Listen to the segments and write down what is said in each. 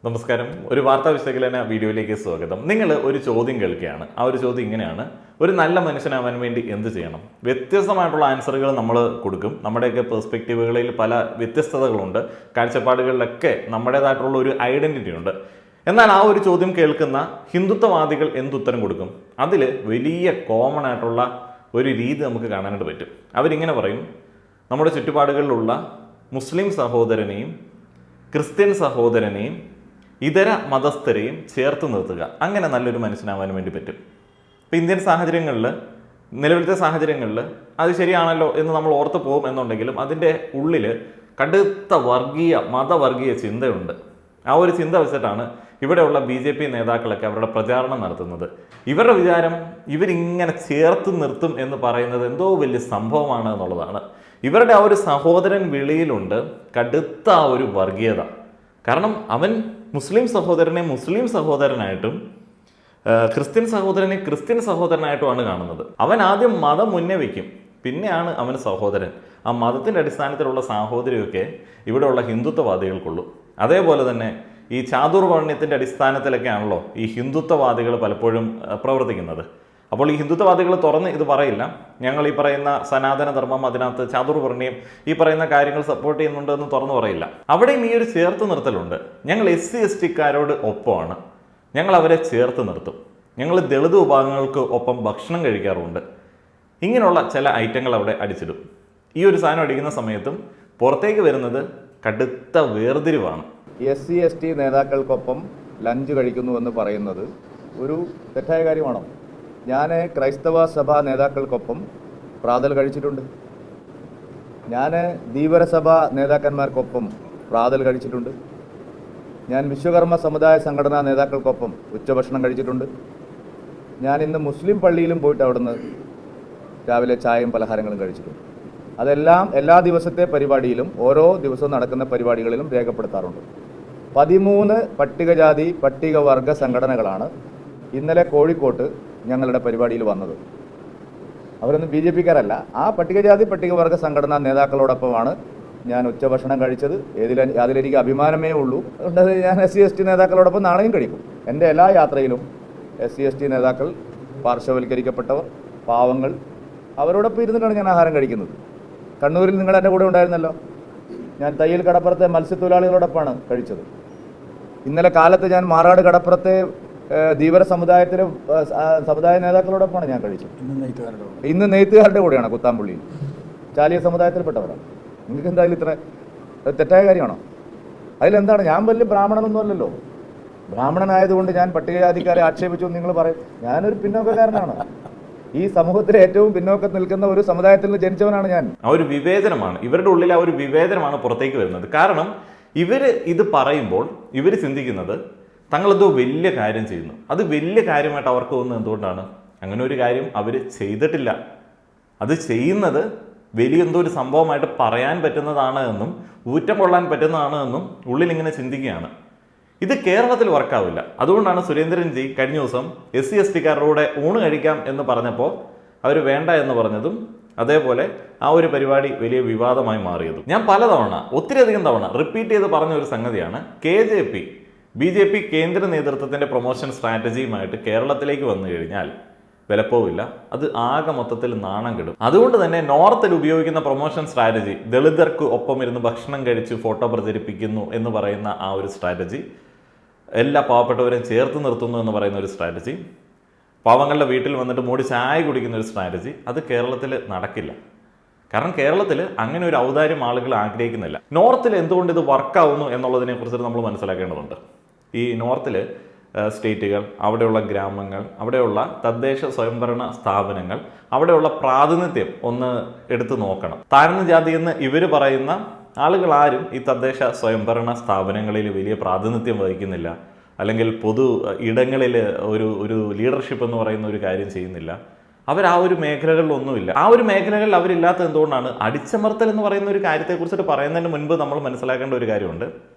നമസ്കാരം. ഒരു വാർത്താ വിശകലന വീഡിയോയിലേക്ക് സ്വാഗതം. നിങ്ങൾ ഒരു ചോദ്യം കേൾക്കുകയാണ്. ആ ഒരു ചോദ്യം ഇങ്ങനെയാണ്: ഒരു നല്ല മനുഷ്യനാവാൻ വേണ്ടി എന്ത് ചെയ്യണം? വ്യത്യസ്തമായിട്ടുള്ള ആൻസറുകൾ നമ്മൾ കൊടുക്കും. നമ്മുടെയൊക്കെ പെർസ്പെക്റ്റീവുകളിൽ പല വ്യത്യസ്തതകളുണ്ട്. കാഴ്ചപ്പാടുകളിലൊക്കെ നമ്മുടേതായിട്ടുള്ള ഒരു ഐഡന്റിറ്റി ഉണ്ട്. എന്നാൽ ആ ഒരു ചോദ്യം കേൾക്കുന്ന ഹിന്ദുത്വവാദികൾ എന്തുത്തരം കൊടുക്കും? അതിൽ വലിയ കോമൺ ആയിട്ടുള്ള ഒരു രീതി നമുക്ക് കാണാനായിട്ട് പറ്റും. അവരിങ്ങനെ പറയും: നമ്മുടെ ചുറ്റുപാടുകളിലുള്ള മുസ്ലിം സഹോദരനെയും ക്രിസ്ത്യൻ സഹോദരനെയും ഇതര മതസ്ഥരെയും ചേർത്ത് നിർത്തുക, അങ്ങനെ നല്ലൊരു മനുഷ്യനാവാൻ വേണ്ടി പറ്റും. ഇപ്പം ഇന്ത്യൻ സാഹചര്യങ്ങളിൽ, നിലവിലത്തെ സാഹചര്യങ്ങളിൽ അത് ശരിയാണല്ലോ എന്ന് നമ്മൾ ഓർത്ത് പോകും എന്നുണ്ടെങ്കിലും അതിൻ്റെ ഉള്ളിൽ കടുത്ത മതവർഗീയ ചിന്തയുണ്ട്. ആ ഒരു ചിന്ത വെച്ചിട്ടാണ് ഇവിടെയുള്ള BJP നേതാക്കളൊക്കെ അവരുടെ പ്രചാരണം നടത്തുന്നത്. ഇവരുടെ വിചാരം ഇവരിങ്ങനെ ചേർത്ത് നിർത്തും എന്ന് പറയുന്നത് എന്തോ വലിയ സംഭവമാണ് എന്നുള്ളതാണ്. ഇവരുടെ ആ ഒരു സഹോദരൻ വിളിയിലുണ്ട് കടുത്ത ആ ഒരു വർഗീയത. കാരണം അവൻ മുസ്ലിം സഹോദരനെ മുസ്ലിം സഹോദരനായിട്ടും ക്രിസ്ത്യൻ സഹോദരനെ ക്രിസ്ത്യൻ സഹോദരനായിട്ടുമാണ് കാണുന്നത്. അവൻ ആദ്യം മതം മുന്നേ വയ്ക്കും, പിന്നെയാണ് അവന് സഹോദരൻ. ആ മതത്തിൻ്റെ അടിസ്ഥാനത്തിലുള്ള സാഹോദര്യമൊക്കെ ഇവിടെയുള്ള ഹിന്ദുത്വവാദികൾക്കുള്ളൂ. അതേപോലെ തന്നെ ഈ ചാതുർവർണ്ണ്യത്തിൻ്റെ അടിസ്ഥാനത്തിലൊക്കെയാണല്ലോ ഈ ഹിന്ദുത്വവാദികൾ പലപ്പോഴും പ്രവർത്തിക്കുന്നത്. അപ്പോൾ ഈ ഹിന്ദുത്വവാദികൾ തുറന്ന് ഇത് പറയില്ല, ഞങ്ങൾ ഈ പറയുന്ന സനാതന ധർമ്മം, അതിനകത്ത് ചാതുർവർണ്ണ്യം, ഈ പറയുന്ന കാര്യങ്ങൾ സപ്പോർട്ട് ചെയ്യുന്നുണ്ട് എന്ന് തുറന്നു പറയില്ല. അവിടെയും ഈ ഒരു ചേർത്ത് നിർത്തലുണ്ട്. ഞങ്ങൾ SC/STക്കാരോട് ഒപ്പമാണ്, ഞങ്ങൾ അവരെ ചേർത്ത് നിർത്തും, ഞങ്ങൾ ദളിത് വിഭാഗങ്ങൾക്ക് ഒപ്പം ഭക്ഷണം കഴിക്കാറുണ്ട്. ഇങ്ങനെയുള്ള ചില ഐറ്റങ്ങൾ അവിടെ അടിച്ചിടും. ഈ ഒരു സാധനം അടിക്കുന്ന സമയത്തും പുറത്തേക്ക് വരുന്നത് കടുത്ത വേർതിരിവാണ്. SC/ST നേതാക്കൾക്കൊപ്പം ലഞ്ച് കഴിക്കുന്നു എന്ന് പറയുന്നത് ഒരു തെറ്റായ കാര്യമാണോ? ഞാൻ ക്രൈസ്തവ സഭാ നേതാക്കൾക്കൊപ്പം പ്രാതൽ കഴിച്ചിട്ടുണ്ട്. ഞാൻ ധീവരസഭ നേതാക്കന്മാർക്കൊപ്പം പ്രാതൽ കഴിച്ചിട്ടുണ്ട്. ഞാൻ വിശ്വകർമ്മ സമുദായ സംഘടനാ നേതാക്കൾക്കൊപ്പം ഉച്ചഭക്ഷണം കഴിച്ചിട്ടുണ്ട്. ഞാൻ ഇന്ന് മുസ്ലിം പള്ളിയിലും പോയിട്ട് അവിടുന്ന് രാവിലെ ചായയും പലഹാരങ്ങളും കഴിച്ചിട്ടുണ്ട്. അതെല്ലാം എല്ലാ ദിവസത്തെ പരിപാടിയിലും ഓരോ ദിവസവും നടക്കുന്ന പരിപാടികളിലും രേഖപ്പെടുത്താറുണ്ട്. 13 പട്ടികജാതി പട്ടികവർഗ സംഘടനകളാണ് ഇന്നലെ കോഴിക്കോട്ട് ഞങ്ങളുടെ പരിപാടിയിൽ വന്നത്. അവരൊന്നും BJPക്കാരല്ല. ആ പട്ടികജാതി പട്ടികവർഗ സംഘടനാ നേതാക്കളോടൊപ്പമാണ് ഞാൻ ഉച്ചഭക്ഷണം കഴിച്ചത്. അതിലെനിക്ക് അഭിമാനമേ ഉള്ളൂ. അതുകൊണ്ട് ഞാൻ SC/ST നേതാക്കളോടൊപ്പം നാളെയും കഴിക്കും. എൻ്റെ എല്ലാ യാത്രയിലും SC/ST നേതാക്കൾ, പാർശ്വവൽക്കരിക്കപ്പെട്ടവർ, പാവങ്ങൾ, അവരോടൊപ്പം ഇരുന്നിട്ടാണ് ഞാൻ ആഹാരം കഴിക്കുന്നത്. കണ്ണൂരിൽ നിങ്ങൾ എൻ്റെ കൂടെ ഉണ്ടായിരുന്നല്ലോ. ഞാൻ തയ്യൽ കടപ്പുറത്തെ മത്സ്യത്തൊഴിലാളികളോടൊപ്പമാണ് കഴിച്ചത്. ഇന്നലെ കാലത്ത് ഞാൻ മാറാട് കടപ്പുറത്തെ ധീവര സമുദായ നേതാക്കളോടൊപ്പമാണ് ഞാൻ കഴിച്ചത്. ഇന്ന് നെയ്ത്തുകാരുടെ കൂടെയാണ് കുത്താമ്പുള്ളിയിൽ. ചാലിയ സമുദായത്തിൽപ്പെട്ടവരാണ്. നിങ്ങൾക്ക് എന്തായാലും ഇത്ര തെറ്റായ കാര്യമാണോ? അതിലെന്താണ്? ഞാൻ വലിയ ബ്രാഹ്മണനൊന്നും അല്ലല്ലോ. ബ്രാഹ്മണനായതുകൊണ്ട് ഞാൻ പട്ടികജാതിക്കാരെ ആക്ഷേപിച്ചു നിങ്ങൾ പറയും. ഞാനൊരു പിന്നോക്കക്കാരനാണ്. ഈ സമൂഹത്തിലെ ഏറ്റവും പിന്നോക്കം നിൽക്കുന്ന ഒരു സമുദായത്തിൽ നിന്ന് ജനിച്ചവനാണ് ഞാൻ. ആ ഒരു വിവേചനമാണ് ഇവരുടെ ഉള്ളിൽ, ആ ഒരു വിവേചനമാണ് പുറത്തേക്ക് വരുന്നത്. കാരണം ഇത് പറയുമ്പോൾ ഇവർ ചിന്തിക്കുന്നത് തങ്ങളെന്തോ വലിയ കാര്യം ചെയ്യുന്നു. അത് വലിയ കാര്യമായിട്ട് അവർക്ക് തോന്നുന്നത് എന്തുകൊണ്ടാണ്? അങ്ങനെ ഒരു കാര്യം അവർ ചെയ്തിട്ടില്ല. അത് ചെയ്യുന്നത് വലിയ എന്തോ ഒരു സംഭവമായിട്ട് പറയാൻ പറ്റുന്നതാണ് എന്നും ഊറ്റം കൊള്ളാൻ പറ്റുന്നതാണ് എന്നും ഉള്ളിലിങ്ങനെ ചിന്തിക്കുകയാണ്. ഇത് കേരളത്തിൽ വർക്കാവില്ല. അതുകൊണ്ടാണ് സുരേന്ദ്രൻജി കഴിഞ്ഞ ദിവസം SC/STക്കാരുടെ ഊണ് കഴിക്കാം എന്ന് പറഞ്ഞപ്പോൾ അവർ വേണ്ട എന്ന് പറഞ്ഞതും അതേപോലെ ആ ഒരു പരിപാടി വലിയ വിവാദമായി മാറിയതും. ഞാൻ പലതവണ, ഒത്തിരിയധികം തവണ റിപ്പീറ്റ് ചെയ്ത് പറഞ്ഞ ഒരു സംഗതിയാണ്, BJP കേന്ദ്ര നേതൃത്വത്തിൻ്റെ പ്രൊമോഷൻ സ്ട്രാറ്റജിയുമായിട്ട് കേരളത്തിലേക്ക് വന്നു കഴിഞ്ഞാൽ വിലപ്പോവില്ല. അത് ആകെ മൊത്തത്തിൽ നാണം കെടും. അതുകൊണ്ട് തന്നെ നോർത്തിൽ ഉപയോഗിക്കുന്ന പ്രൊമോഷൻ സ്ട്രാറ്റജി, ദളിതർക്ക് ഒപ്പം ഇരുന്ന് ഭക്ഷണം കഴിച്ച് ഫോട്ടോ പ്രചരിപ്പിക്കുന്നു എന്ന് പറയുന്ന ആ ഒരു സ്ട്രാറ്റജി, എല്ലാ പാവപ്പെട്ടവരെയും ചേർത്ത് നിർത്തുന്നു എന്ന് പറയുന്ന ഒരു സ്ട്രാറ്റജി, പാവങ്ങളുടെ വീട്ടിൽ വന്നിട്ട് മൂടി ചായ കുടിക്കുന്ന ഒരു സ്ട്രാറ്റജി, അത് കേരളത്തിൽ നടക്കില്ല. കാരണം കേരളത്തിൽ അങ്ങനെ ഒരു ഔദാര്യം ആളുകൾ ആഗ്രഹിക്കുന്നില്ല. നോർത്തിൽ എന്തുകൊണ്ട് ഇത് വർക്കാവുന്നു എന്നുള്ളതിനെ കുറിച്ചിട്ട് നമ്മൾ മനസ്സിലാക്കേണ്ടതുണ്ട്. ഈ നോർത്തിൽ സ്റ്റേറ്റുകൾ, അവിടെയുള്ള ഗ്രാമങ്ങൾ, അവിടെയുള്ള തദ്ദേശ സ്വയംഭരണ സ്ഥാപനങ്ങൾ, അവിടെയുള്ള പ്രാതിനിധ്യം ഒന്ന് എടുത്തു നോക്കണം. താഴ്ന്ന ജാതി എന്ന് ഇവർ പറയുന്ന ആളുകൾ ആരും ഈ തദ്ദേശ സ്വയംഭരണ സ്ഥാപനങ്ങളിൽ വലിയ പ്രാതിനിധ്യം വഹിക്കുന്നില്ല, അല്ലെങ്കിൽ പൊതു ഇടങ്ങളിൽ ഒരു ലീഡർഷിപ്പ് എന്ന് പറയുന്ന ഒരു കാര്യം ചെയ്യുന്നില്ല. അവർ ആ ഒരു മേഖലകളിലൊന്നുമില്ല. ആ ഒരു മേഖലകളിൽ അവരില്ലാത്ത എന്തുകൊണ്ടാണ്? അടിച്ചമർത്തൽ എന്ന് പറയുന്ന ഒരു കാര്യത്തെക്കുറിച്ചിട്ട് പറയുന്നതിന് മുൻപ് നമ്മൾ മനസ്സിലാക്കേണ്ട ഒരു കാര്യമുണ്ട്.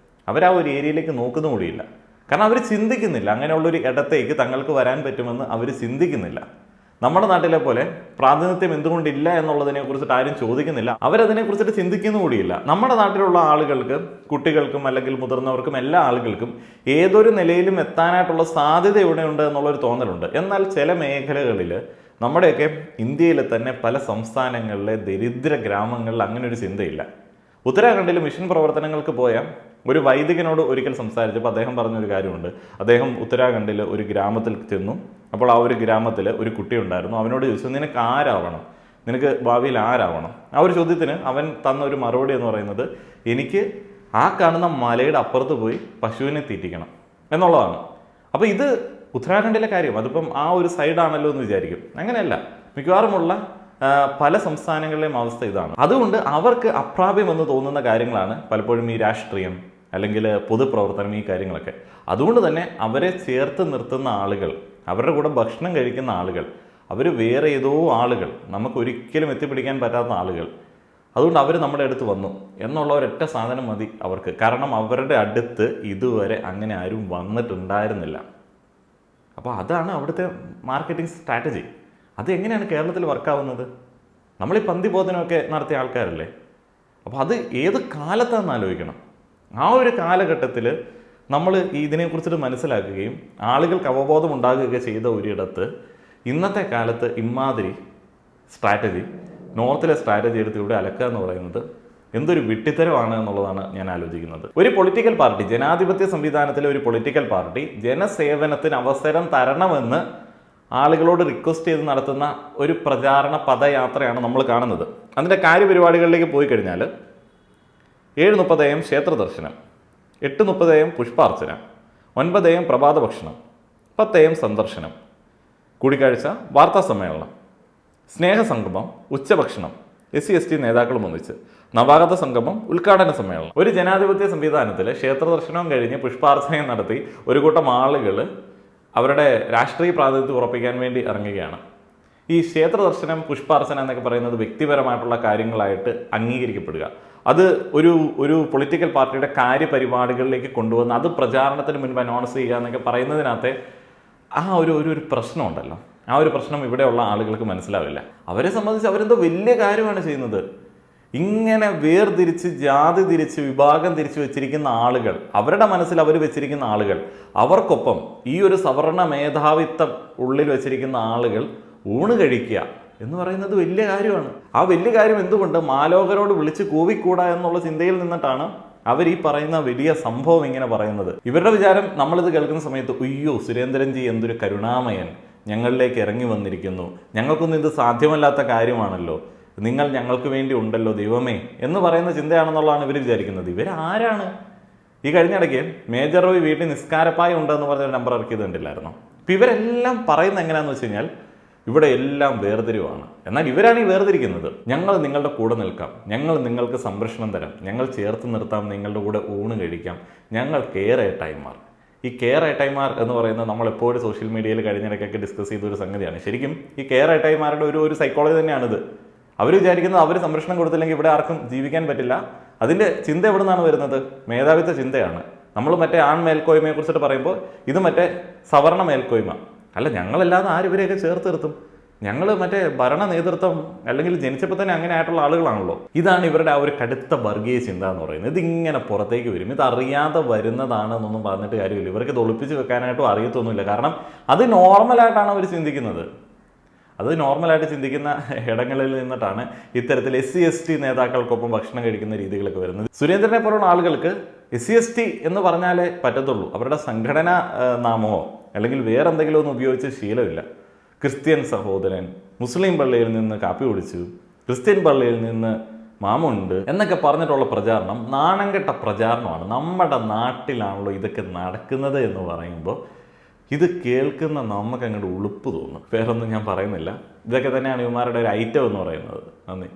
അവർ ആ ഒരു ഏരിയയിലേക്ക് നോക്കുന്ന കൂടിയില്ല. കാരണം അവർ ചിന്തിക്കുന്നില്ല അങ്ങനെയുള്ളൊരു ഇടത്തേക്ക് തങ്ങൾക്ക് വരാൻ പറ്റുമെന്ന് അവർ ചിന്തിക്കുന്നില്ല. നമ്മുടെ നാട്ടിലെ പോലെ പ്രാതിനിധ്യം എന്തുകൊണ്ടില്ല എന്നുള്ളതിനെ കുറിച്ചിട്ട് ആരും ചോദിക്കുന്നില്ല, അവരതിനെ കുറിച്ചിട്ട് ചിന്തിക്കുന്നു കൂടിയില്ല. നമ്മുടെ നാട്ടിലുള്ള ആളുകൾക്ക്, കുട്ടികൾക്കും അല്ലെങ്കിൽ മുതിർന്നവർക്കും എല്ലാ ആളുകൾക്കും ഏതൊരു നിലയിലും എത്താനായിട്ടുള്ള സാധ്യത ഇവിടെയുണ്ട് എന്നുള്ളൊരു തോന്നലുണ്ട്. എന്നാൽ ചില മേഖലകളിൽ നമ്മുടെയൊക്കെ ഇന്ത്യയിലെ തന്നെ പല സംസ്ഥാനങ്ങളിലെ ദരിദ്ര ഗ്രാമങ്ങളിൽ അങ്ങനെ ഒരു ചിന്തയില്ല. ഉത്തരാഖണ്ഡിൽ മിഷൻ പ്രവർത്തനങ്ങൾക്ക് പോയ ഒരു വൈദികനോട് ഒരിക്കൽ സംസാരിച്ചപ്പോൾ അദ്ദേഹം പറഞ്ഞൊരു കാര്യമുണ്ട്. അദ്ദേഹം ഉത്തരാഖണ്ഡിൽ ഒരു ഗ്രാമത്തിൽ ചെന്നു. അപ്പോൾ ആ ഒരു ഗ്രാമത്തിൽ ഒരു കുട്ടി ഉണ്ടായിരുന്നു. അവനോട് ചോദിച്ചു, നിനക്ക് ആരാവണം, നിനക്ക് ഭാവിയിൽ ആരാവണം? ആ ഒരു ചോദ്യത്തിന് അവൻ തന്ന ഒരു മറുപടി എന്ന് പറയുന്നത്, എനിക്ക് ആ കാണുന്ന മലയുടെ അപ്പുറത്ത് പോയി പശുവിനെ തീറ്റിക്കണം എന്നുള്ളതാണ്. അപ്പോൾ ഇത് ഉത്തരാഖണ്ഡിലെ കാര്യം, അതിപ്പം ആ ഒരു സൈഡാണല്ലോ എന്ന് വിചാരിക്കും. അങ്ങനെയല്ല, മിക്കവാറുമുള്ള പല സംസ്ഥാനങ്ങളിലെയും അവസ്ഥ ഇതാണ്. അതുകൊണ്ട് അവർക്ക് അപ്രാപ്യമെന്ന് തോന്നുന്ന കാര്യങ്ങളാണ് പലപ്പോഴും ഈ രാഷ്ട്രീയം അല്ലെങ്കിൽ പൊതുപ്രവർത്തനം, ഈ കാര്യങ്ങളൊക്കെ. അതുകൊണ്ട് തന്നെ അവരെ ചേർത്ത് നിർത്തുന്ന ആളുകൾ, അവരുടെ കൂടെ ഭക്ഷണം കഴിക്കുന്ന ആളുകൾ, അവർ വേറെ ഏതോ ആളുകൾ, നമുക്കൊരിക്കലും എത്തിപ്പിടിക്കാൻ പറ്റാത്ത ആളുകൾ. അതുകൊണ്ട് അവർ നമ്മുടെ അടുത്ത് വന്നു എന്നുള്ള ഒരൊറ്റ സാധനം മതി അവർക്ക്. കാരണം അവരുടെ അടുത്ത് ഇതുവരെ അങ്ങനെ ആരും വന്നിട്ടുണ്ടായിരുന്നില്ല. അപ്പോൾ അതാണ് അവിടുത്തെ മാർക്കറ്റിംഗ് സ്ട്രാറ്റജി. അത് എങ്ങനെയാണ് കേരളത്തിൽ വർക്കാവുന്നത്? നമ്മൾ ഈ പന്തി ബോധനമൊക്കെ നടത്തിയ ആൾക്കാരല്ലേ. അപ്പോൾ അത് ഏത് കാലത്താണെന്ന് ആലോചിക്കണം. ആ ഒരു കാലഘട്ടത്തിൽ നമ്മൾ ഇതിനെക്കുറിച്ചിട്ട് മനസ്സിലാക്കുകയും ആളുകൾക്ക് അവബോധം ഉണ്ടാകുകയൊക്കെ ചെയ്ത ഒരിടത്ത് ഇന്നത്തെ കാലത്ത് ഇമാതിരി സ്ട്രാറ്റജി, നോർത്തിലെ സ്ട്രാറ്റജി എടുത്ത് ഇവിടെ അലക്കുക എന്ന് പറയുന്നത് എന്തൊരു വിഡ്ഢിത്തരമാണ് എന്നുള്ളതാണ് ഞാൻ ആലോചിക്കുന്നത്. ഒരു പൊളിറ്റിക്കൽ പാർട്ടി, ജനാധിപത്യ സംവിധാനത്തിലെ ഒരു പൊളിറ്റിക്കൽ പാർട്ടി ജനസേവനത്തിന് അവസരം തരണമെന്ന് ആളുകളോട് റിക്വസ്റ്റ് ചെയ്ത് നടത്തുന്ന ഒരു പ്രചാരണ പദയാത്രയാണ് നമ്മൾ കാണുന്നത്. അതിൻ്റെ കാര്യപരിപാടികളിലേക്ക് പോയി കഴിഞ്ഞാൽ 7:30 AM ക്ഷേത്ര ദർശനം, 8:30 AM പുഷ്പാർച്ചന, 9 AM പ്രഭാത ഭക്ഷണം, 10 AM സന്ദർശനം, കൂടിക്കാഴ്ച, വാർത്താ സമ്മേളനം, സ്നേഹസംഗമം, ഉച്ചഭക്ഷണം, SC/ST നേതാക്കളും ഒന്നിച്ച്, നവാഗത സംഗമം, ഉദ്ഘാടന സമ്മേളനം. ഒരു ജനാധിപത്യ സംവിധാനത്തിൽ ക്ഷേത്ര ദർശനവും കഴിഞ്ഞ് പുഷ്പാർച്ചനയും നടത്തി ഒരു കൂട്ടം ആളുകൾ അവരുടെ രാഷ്ട്രീയ പ്രാതിനിധ്യം ഉറപ്പിക്കാൻ വേണ്ടി ഇറങ്ങുകയാണ്. ഈ ക്ഷേത്ര ദർശനം, പുഷ്പാർച്ചന എന്നൊക്കെ പറയുന്നത് വ്യക്തിപരമായിട്ടുള്ള കാര്യങ്ങളായിട്ട് അംഗീകരിക്കപ്പെടുക, അത് ഒരു പൊളിറ്റിക്കൽ പാർട്ടിയുടെ കാര്യപരിപാടികളിലേക്ക് കൊണ്ടുവന്ന് അത് പ്രചാരണത്തിന് മുൻപ് അനൗൺസ് ചെയ്യുക എന്നൊക്കെ പറയുന്നതിനകത്തെ ആ ഒരു പ്രശ്നമുണ്ടല്ലോ, ആ ഒരു പ്രശ്നം ഇവിടെയുള്ള ആളുകൾക്ക് മനസ്സിലാവില്ല. അവരെ സംബന്ധിച്ച് അവരെന്തോ വലിയ കാര്യമാണ് ചെയ്യുന്നത്. ഇങ്ങനെ വേർതിരിച്ച്, ജാതി തിരിച്ച്, വിഭാഗം തിരിച്ച് വെച്ചിരിക്കുന്ന ആളുകൾ, അവരുടെ മനസ്സിൽ അവർ വെച്ചിരിക്കുന്ന ആളുകൾ, അവർക്കൊപ്പം ഈ ഒരു സവർണ മേധാവിത്വം ഉള്ളിൽ വെച്ചിരിക്കുന്ന ആളുകൾ ഊണ് കഴിക്കുക എന്ന് പറയുന്നത് വലിയ കാര്യമാണ്. ആ വലിയ കാര്യം എന്തുകൊണ്ട് മാലോകരോട് വിളിച്ച് കൂവിക്കൂടാ എന്നുള്ള ചിന്തയിൽ നിന്നിട്ടാണ് അവർ ഈ പറയുന്ന വലിയ സംഭവം ഇങ്ങനെ പറയുന്നത്. ഇവരുടെ വിചാരം, നമ്മളിത് കേൾക്കുന്ന സമയത്ത്, അയ്യോ സുരേന്ദ്രൻജി എന്തൊരു കരുണാമയൻ, ഞങ്ങളിലേക്ക് ഇറങ്ങി വന്നിരിക്കുന്നു, ഞങ്ങൾക്കൊന്നും ഇത് സാധ്യമല്ലാത്ത കാര്യമാണല്ലോ, നിങ്ങൾ ഞങ്ങൾക്ക് വേണ്ടി ഉണ്ടല്ലോ ദൈവമേ എന്ന് പറയുന്ന ചിന്തയാണെന്നുള്ളതാണ് ഇവർ വിചാരിക്കുന്നത്. ഇവരാരാണ്? ഈ കഴിഞ്ഞിടയ്ക്ക് മേജർ റോയ് വീട്ടിൽ നിസ്കാരപ്പായ ഉണ്ടെന്ന് പറഞ്ഞൊരു നമ്പർ ഇറക്കിയത് കണ്ടില്ലായിരുന്നു. അപ്പം ഇവരെല്ലാം പറയുന്നത് എങ്ങനെയാണെന്ന് വെച്ച് കഴിഞ്ഞാൽ ഇവിടെ എല്ലാം വേർതിരിവാണ്. എന്നാൽ ഇവരാണ് ഈ വേർതിരിക്കുന്നത്. ഞങ്ങൾ നിങ്ങളുടെ കൂടെ നിൽക്കാം, ഞങ്ങൾ നിങ്ങൾക്ക് സംരക്ഷണം തരാം, ഞങ്ങൾ ചേർത്ത് നിർത്താം, നിങ്ങളുടെ കൂടെ ഊണ് കഴിക്കാം, ഞങ്ങൾ കെയർ ഏട്ടായിമാർ. ഈ കെയർ ഏട്ടായിമാർ എന്ന് പറയുന്നത് നമ്മളെപ്പോഴും സോഷ്യൽ മീഡിയയിൽ കഴിഞ്ഞിടയ്ക്കൊക്കെ ഡിസ്കസ് ചെയ്തൊരു സംഗതിയാണ്. ശരിക്കും ഈ കെയർ ഏട്ടായിമാരുടെ ഒരു സൈക്കോളജി തന്നെയാണിത്. അവർ വിചാരിക്കുന്നത് അവർ സംരക്ഷണം കൊടുത്തില്ലെങ്കിൽ ഇവിടെ ആർക്കും ജീവിക്കാൻ പറ്റില്ല. അതിൻ്റെ ചിന്ത എവിടെ നിന്നാണ് വരുന്നത്? മേധാവിത്വ ചിന്തയാണ്. നമ്മൾ മറ്റേ ആൺ മേൽക്കോയ്മയെ കുറിച്ചിട്ട് പറയുമ്പോൾ ഇത് മറ്റേ സവർണ മേൽക്കോയ്മ. അല്ല, ഞങ്ങളല്ലാതെ ആരിവരെയൊക്കെ ചേർത്ത് നിർത്തും? ഞങ്ങൾ മറ്റേ ഭരണ നേതൃത്വം അല്ലെങ്കിൽ ജനിച്ചപ്പോൾ തന്നെ അങ്ങനെ ആയിട്ടുള്ള ആളുകളാണല്ലോ. ഇതാണ് ഇവരുടെ ആ ഒരു കടുത്ത വർഗീയ ചിന്ത എന്ന് പറയുന്നത്. ഇതിങ്ങനെ പുറത്തേക്ക് വരും. ഇത് അറിയാതെ വരുന്നതാണെന്നൊന്നും പറഞ്ഞിട്ട് കാര്യമില്ല. ഇവർക്ക് ഇത് ഒളിപ്പിച്ച് വെക്കാനായിട്ടും അറിയത്തൊന്നുമില്ല. കാരണം അത് നോർമലായിട്ടാണ് അവർ ചിന്തിക്കുന്നത്. അത് നോർമലായിട്ട് ചിന്തിക്കുന്ന ഇടങ്ങളിൽ നിന്നിട്ടാണ് ഇത്തരത്തിൽ SC/ST നേതാക്കൾക്കൊപ്പം ഭക്ഷണം കഴിക്കുന്ന രീതികളൊക്കെ വരുന്നത്. സുരേന്ദ്രനെ പോലുള്ള ആളുകൾക്ക് SC/ST എന്ന് പറഞ്ഞാലേ പറ്റത്തുള്ളൂ. അവരുടെ സംഘടനാ നാമമോ അല്ലെങ്കിൽ വേറെ എന്തെങ്കിലും ഒന്നും ഉപയോഗിച്ച് ശീലമില്ല. ക്രിസ്ത്യൻ സഹോദരൻ, മുസ്ലിം പള്ളിയിൽ നിന്ന് കാപ്പി കുടിച്ചു, ക്രിസ്ത്യൻ പള്ളിയിൽ നിന്ന് മാമുണ്ട് എന്നൊക്കെ പറഞ്ഞിട്ടുള്ള പ്രചാരണം നാണംകെട്ട പ്രചാരണമാണ്. നമ്മുടെ നാട്ടിലാണല്ലോ ഇതൊക്കെ നടക്കുന്നത് എന്ന് പറയുമ്പോൾ ഇത് കേൾക്കുന്ന നമുക്ക് അങ്ങോട്ട് ഉളുപ്പ് തോന്നും. വേറൊന്നും ഞാൻ പറയുന്നില്ല. ഇതൊക്കെ തന്നെയാണ് ഇവന്മാരുടെ ഒരു ഐറ്റം എന്ന് പറയുന്നത്. നന്ദി.